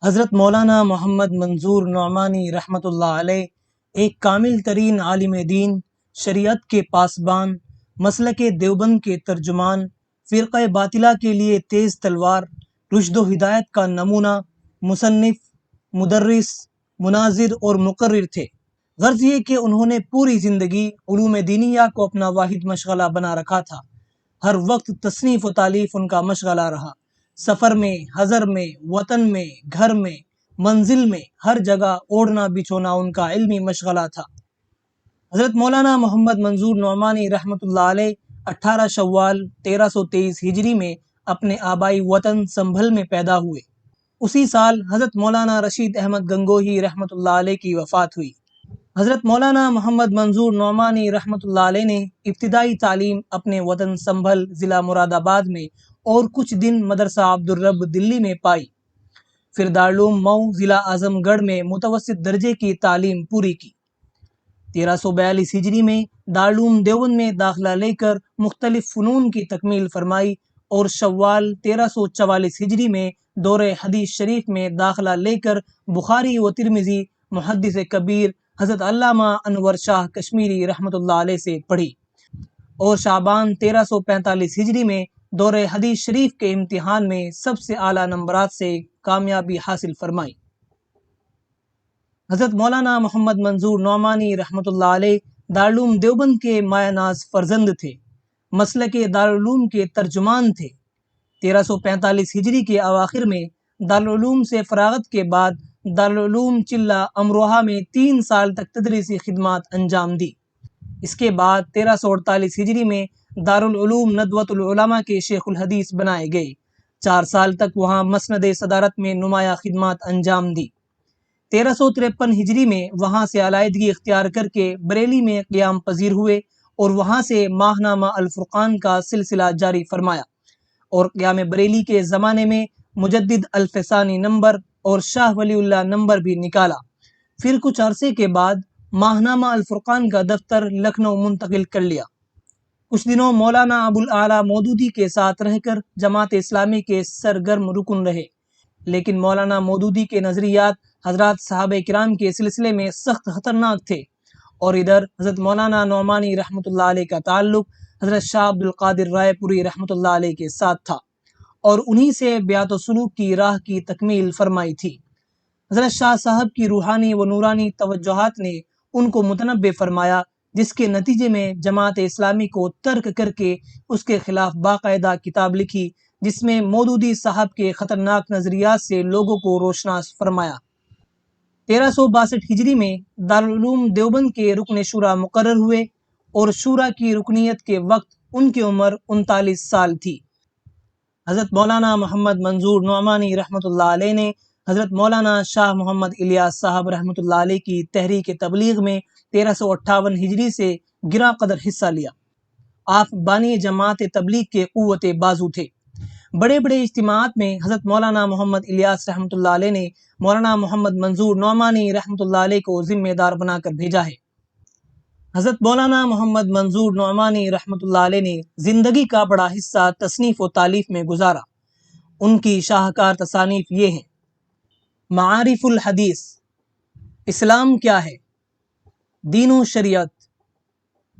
حضرت مولانا محمد منظور نعمانی رحمۃ اللہ علیہ ایک کامل ترین عالم دین، شریعت کے پاسبان، مسلک دیوبند کے ترجمان، فرقہ باطلہ کے لیے تیز تلوار، رشد و ہدایت کا نمونہ، مصنف، مدرس، مناظر اور مقرر تھے۔ غرض یہ کہ انہوں نے پوری زندگی علوم دینیہ کو اپنا واحد مشغلہ بنا رکھا تھا۔ ہر وقت تصنیف و تالیف ان کا مشغلہ رہا۔ سفر میں، حضر میں، وطن میں، گھر میں، منزل میں، ہر جگہ اوڑھنا بچھونا ان کا علمی مشغلہ تھا۔ حضرت مولانا محمد منظور نعمانی رحمۃ اللہ علیہ 18 شوال 1323 ہجری میں اپنے آبائی وطن سنبھل میں پیدا ہوئے۔ اسی سال حضرت مولانا رشید احمد گنگوہی رحمۃ اللہ علیہ کی وفات ہوئی۔ حضرت مولانا محمد منظور نعمانی رحمۃ اللہ علیہ نے ابتدائی تعلیم اپنے وطن سنبھل ضلع مراد آباد میں اور کچھ دن مدرسہ عبدالرب دلی میں پائی۔ پھر دارالعلوم مئو ضلع اعظم گڑھ میں متوسط درجے کی تعلیم پوری کی۔ 1342 ہجری میں دارالعلوم دیوبند میں داخلہ لے کر مختلف فنون کی تکمیل فرمائی اور شوال 1344 ہجری میں دورہ حدیث شریف میں داخلہ لے کر بخاری و ترمذی محدث کبیر حضرت علامہ انور شاہ کشمیری رحمۃ اللہ علیہ سے پڑھی اور شعبان 1345 ہجری میں دورہ حدیث شریف کے امتحان میں سب سے اعلیٰ نمبرات سے کامیابی حاصل فرمائی۔ حضرت مولانا محمد منظور نعمانی رحمۃ اللہ علیہ دارالعلوم دیوبند کے مایہ ناز فرزند تھے، مسلک دارالعلوم کے ترجمان تھے۔ 1345 ہجری کے اواخر میں دارالعلوم سے فراغت کے بعد دارالعلوم چلہ امروہہ میں 3 سال تک تدریسی خدمات انجام دی۔ اس کے بعد 1348 ہجری میں دارالعلوم ندوۃ العلماء کے شیخ الحدیث بنائے گئے۔ 4 سال تک وہاں مسند صدارت میں نمایاں خدمات انجام دی۔ 1353 ہجری میں وہاں سے علیحدگی اختیار کر کے بریلی میں قیام پذیر ہوئے اور وہاں سے ماہنامہ الفرقان کا سلسلہ جاری فرمایا اور قیام بریلی کے زمانے میں مجدد الفسانی نمبر اور شاہ ولی اللہ نمبر بھی نکالا۔ پھر کچھ عرصے کے بعد ماہنامہ الفرقان کا دفتر لکھنؤ منتقل کر لیا۔ کچھ دنوں مولانا ابوالاعلیٰ مودودی کے ساتھ رہ کر جماعت اسلامی کے سرگرم رکن رہے، لیکن مولانا مودودی کے نظریات حضرات صحابہ کرام کے سلسلے میں سخت خطرناک تھے، اور ادھر حضرت مولانا نعمانی رحمۃ اللہ علیہ کا تعلق حضرت شاہ عبدالقادر رائے پوری رحمۃ اللہ علیہ کے ساتھ تھا اور انہی سے بیعت و سلوک کی راہ کی تکمیل فرمائی تھی۔ حضرت شاہ صاحب کی روحانی و نورانی توجہات نے ان کو متنبع فرمایا، جس کے نتیجے میں جماعت اسلامی کو ترک کر کے اس کے خلاف باقاعدہ کتاب لکھی، جس میں مودودی صاحب کے خطرناک نظریات سے لوگوں کو روشناس فرمایا۔ 1362 ہجری میں دارالعلوم دیوبند کے رکن شورا مقرر ہوئے اور شورا کی رکنیت کے وقت ان کی عمر 39 سال تھی۔ حضرت مولانا محمد منظور نعمانی رحمۃ اللہ علیہ نے حضرت مولانا شاہ محمد الیاس صاحب رحمۃ اللہ علیہ کی تحریک تبلیغ میں 1358 ہجری سے گراں قدر حصہ لیا۔ آپ بانی جماعت تبلیغ کے قوت بازو تھے۔ بڑے بڑے اجتماعات میں حضرت مولانا محمد الیاس رحمۃ اللہ علیہ نے مولانا محمد منظور نعمانی رحمۃ اللہ علیہ کو ذمہ دار بنا کر بھیجا ہے۔ حضرت مولانا محمد منظور نعمانی رحمۃ اللہ علیہ نے زندگی کا بڑا حصہ تصنیف و تالیف میں گزارا۔ ان کی شاہکار تصانیف یہ ہیں: معارف الحدیث، اسلام کیا ہے، دین و شریعت،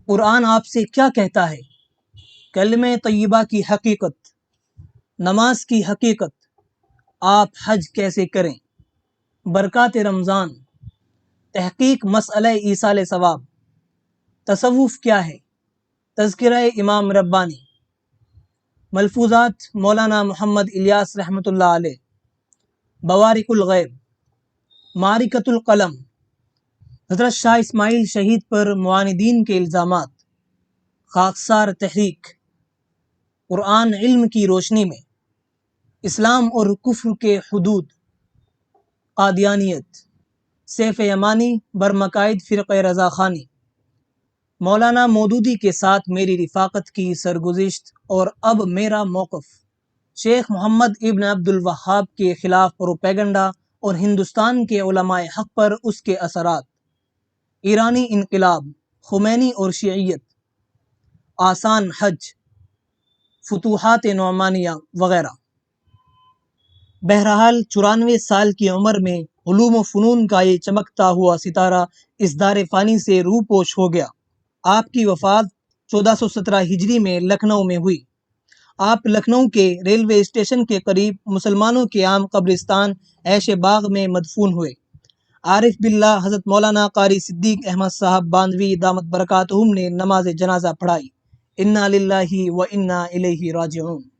قرآن آپ سے کیا کہتا ہے، کلمہ طیبہ کی حقیقت، نماز کی حقیقت، آپ حج کیسے کریں، برکات رمضان، تحقیق مسئلہ ایصال ثواب، تصوف کیا ہے، تذکرہ امام ربانی، ملفوظات مولانا محمد الیاس رحمۃ اللہ علیہ، بوارق الغیب، معرکۃ القلم، حضرت شاہ اسماعیل شہید پر معاندین کے الزامات، خاکسار تحریک، قرآن علم کی روشنی میں، اسلام اور کفر کے حدود، قادیانیت، سیف یمانی برمقائد فرقہ رضا خانی، مولانا مودودی کے ساتھ میری رفاقت کی سرگزشت اور اب میرا موقف، شیخ محمد ابن عبد الوہاب کے خلاف پروپیگنڈا اور ہندوستان کے علماء حق پر اس کے اثرات، ایرانی انقلاب، خمینی اور شیعیت، آسان حج، فتوحات نعمانیہ وغیرہ۔ بہرحال 94 سال کی عمر میں علوم و فنون کا یہ چمکتا ہوا ستارہ اس دار فانی سے روح پوش ہو گیا۔ آپ کی وفات 1417 ہجری میں لکھنؤ میں ہوئی۔ آپ لکھنؤ کے ریلوے اسٹیشن کے قریب مسلمانوں کے عام قبرستان عیش باغ میں مدفون ہوئے۔ عارف باللہ حضرت مولانا قاری صدیق احمد صاحب باندوی دامت برکاتہم نے نماز جنازہ پڑھائی۔ انا للہ و انا الیہ راجعون۔